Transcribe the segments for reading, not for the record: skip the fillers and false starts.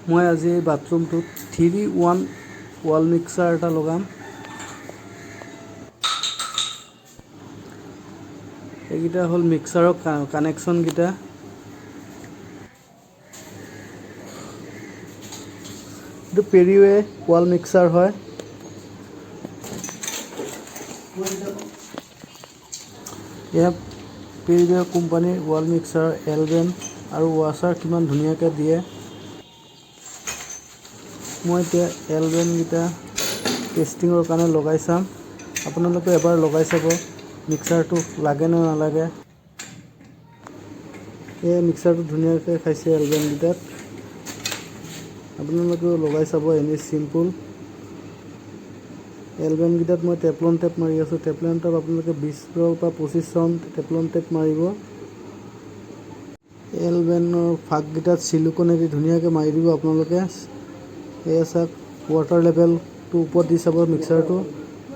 মই আজি এই বাথৰুমটোত 3-in-1 ৱাল মিক্সাৰ এটা লগাম। এইকেইটা হ'ল মিক্সাৰৰ কানেকশ্যন কেইটা। এইটো পেৰিৱে ৱাল মিক্সাৰ হয়। এয়া পেৰিৱে কোম্পানীৰ ৱাল মিক্সাৰ এলবেন আৰু ৱাছাৰ কিমান ধুনীয়াকৈ দিয়ে। মই এতিয়া এলবেনকেইটা টেষ্টিঙৰ কাৰণে লগাই চাম। আপোনালোকে এবাৰ লগাই চাব মিক্সাৰটো লাগে নে নালাগে। এই মিক্সাৰটো ধুনীয়াকৈ খাইছে এলবেনকেইটাত। আপোনালোকেও লগাই চাব, এনেই চিম্পুল। এলবেনকেইটাত মই টেফলন টেপ মাৰি আছোঁ। টেফলন টেপ আপোনালোকে 20 পৰা 25 ৰাউণ্ড টেফলন টেপ মাৰিব। এলবেনৰ ফাককেইটাত চিলিকনেদি ধুনীয়াকৈ মাৰি দিব আপোনালোকে। এয়া চাওক, ৱাটাৰ লেভেলটো ওপৰত দি চাব মিক্সাৰটো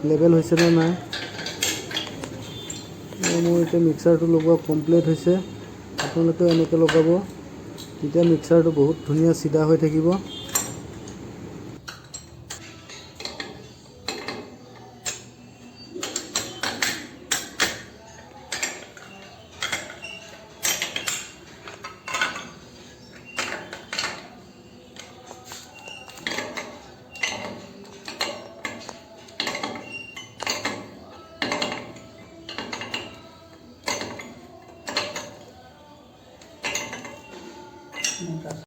লেভেল হৈছে নে নাই। মোৰ এতিয়া মিক্সাৰটো লগোৱা কমপ্লিট হৈছে। আপোনালোকেও এনেকৈ লগাব, তেতিয়া মিক্সাৰটো বহুত ধুনীয়া চিধা হৈ থাকিব।